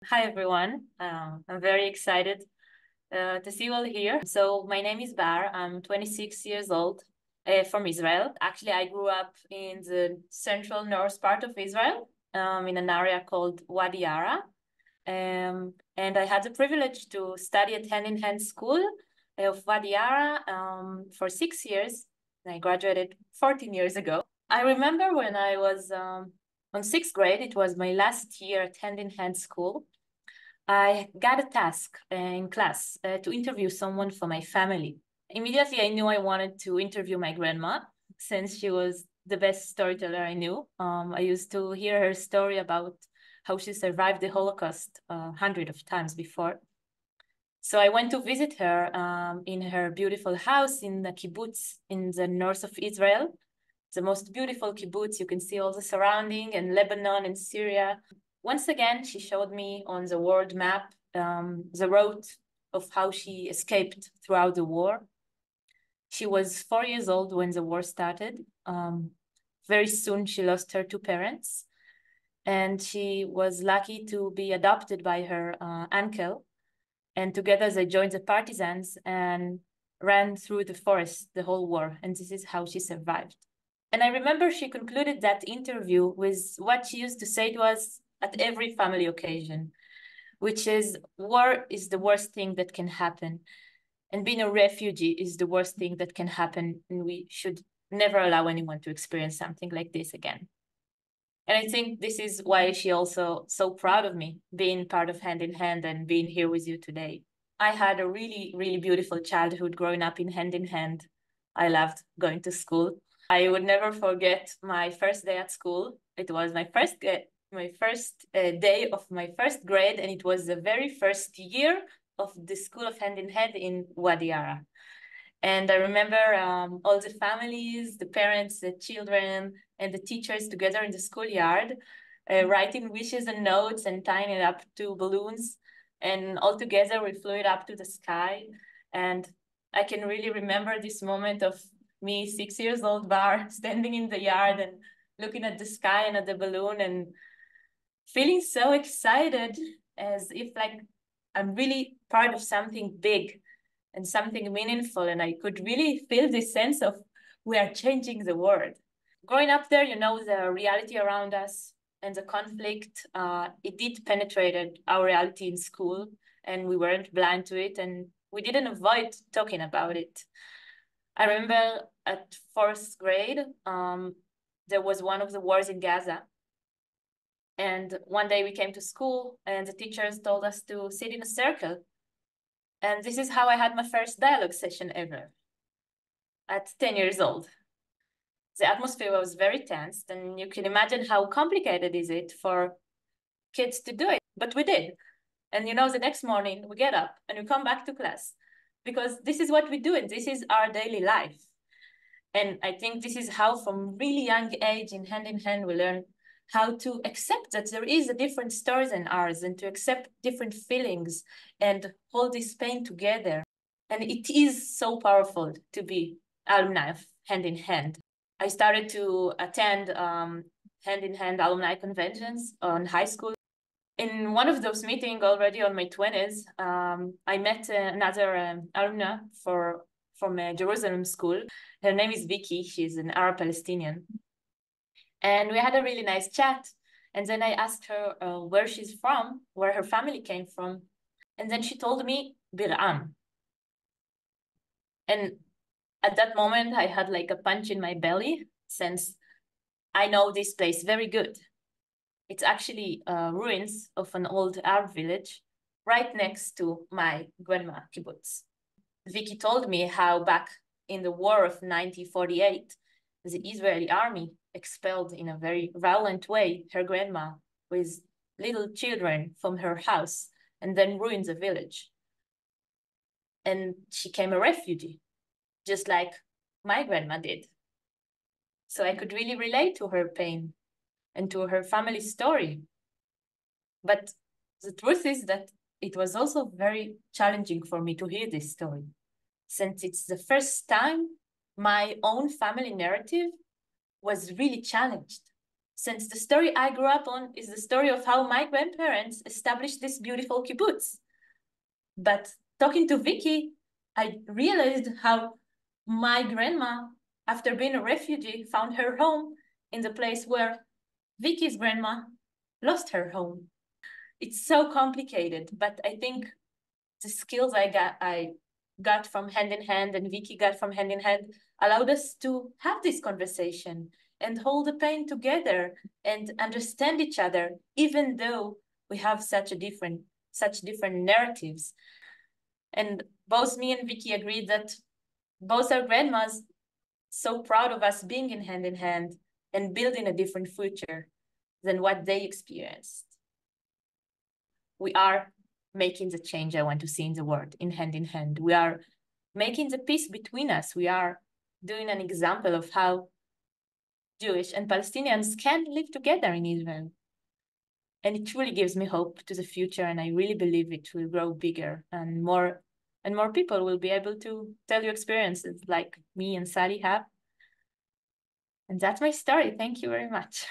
Hi, everyone. I'm very excited to see you all here. So my name is Bar. I'm 26 years old, from Israel. Actually, I grew up in the central north part of Israel, in an area called Wadi Ara. And I had the privilege to study at Hand in Hand School of Wadi Ara for 6 years. I graduated 14 years ago. I remember when I was on sixth grade, it was my last year at Hand in Hand School. I got a task in class to interview someone for my family. Immediately, I knew I wanted to interview my grandma since she was the best storyteller I knew. I used to hear her story about how she survived the Holocaust hundreds of times before. So I went to visit her in her beautiful house in the kibbutz in the north of Israel. The most beautiful kibbutz. You can see all the surrounding and Lebanon and Syria. Once again, she showed me on the world map the route of how she escaped throughout the war. She was 4 years old when the war started. Very soon, she lost her two parents, and she was lucky to be adopted by her uncle. And together, they joined the partisans and ran through the forest the whole war. And this is how she survived. And I remember she concluded that interview with what she used to say to us at every family occasion, which is war is the worst thing that can happen. And being a refugee is the worst thing that can happen. And we should never allow anyone to experience something like this again. And I think this is why she also so proud of me being part of Hand in Hand and being here with you today. I had a really, really beautiful childhood growing up in Hand in Hand. I loved going to school. I would never forget my first day at school. It was my first day of my first grade, and it was the very first year of the School of Hand in Hand in Wadi Ara. And I remember all the families, the parents, the children, and the teachers together in the schoolyard, writing wishes and notes and tying it up to balloons. And all together we flew it up to the sky. And I can really remember this moment of me, 6 years old Bar, standing in the yard and looking at the sky and at the balloon and feeling so excited, as if like I'm really part of something big and something meaningful. And I could really feel this sense of we are changing the world. Growing up there, the reality around us and the conflict, it did penetrated our reality in school, and we weren't blind to it, and we didn't avoid talking about it. I remember at fourth grade, there was one of the wars in Gaza. And one day we came to school and the teachers told us to sit in a circle. And this is how I had my first dialogue session ever at 10 years old. The atmosphere was very tense, and you can imagine how complicated is it for kids to do it, but we did. And the next morning we get up and we come back to class because this is what we do and this is our daily life. And I think this is how from really young age in Hand we learn how to accept that there is a different story than ours and to accept different feelings and hold this pain together. And it is so powerful to be alumni of Hand in Hand. I started to attend Hand in Hand alumni conventions on high school. In one of those meetings already on my 20s, I met another alumna from a Jerusalem school. Her name is Vicky. She's an Arab Palestinian. And we had a really nice chat. And then I asked her where she's from, where her family came from. And then she told me Bir'am. And at that moment, I had like a punch in my belly, since I know this place very good. It's actually ruins of an old Arab village right next to my grandma kibbutz. Vicky told me how back in the war of 1948, the Israeli army expelled in a very violent way her grandma with little children from her house and then ruined the village. And she became a refugee, just like my grandma did. So I could really relate to her pain and to her family story. But the truth is that it was also very challenging for me to hear this story, since it's the first time my own family narrative was really challenged. since the story I grew up on is the story of how my grandparents established this beautiful kibbutz. But talking to Vicky, I realized how my grandma, after being a refugee, found her home in the place where Vicky's grandma lost her home. It's so complicated, but I think the skills I got from Hand in Hand and Vicky got from Hand in Hand allowed us to have this conversation and hold the pain together and understand each other, even though we have such different narratives. And both me and Vicky agreed that both our grandmas so proud of us being in hand and building a different future than what they experienced. We are making the change I want to see in the world in hand. We are making the peace between us. We are doing an example of how Jewish and Palestinians can live together in Israel. And it truly gives me hope to the future. And I really believe it will grow bigger and more people will be able to tell you experiences like me and Sally have. And that's my story. Thank you very much.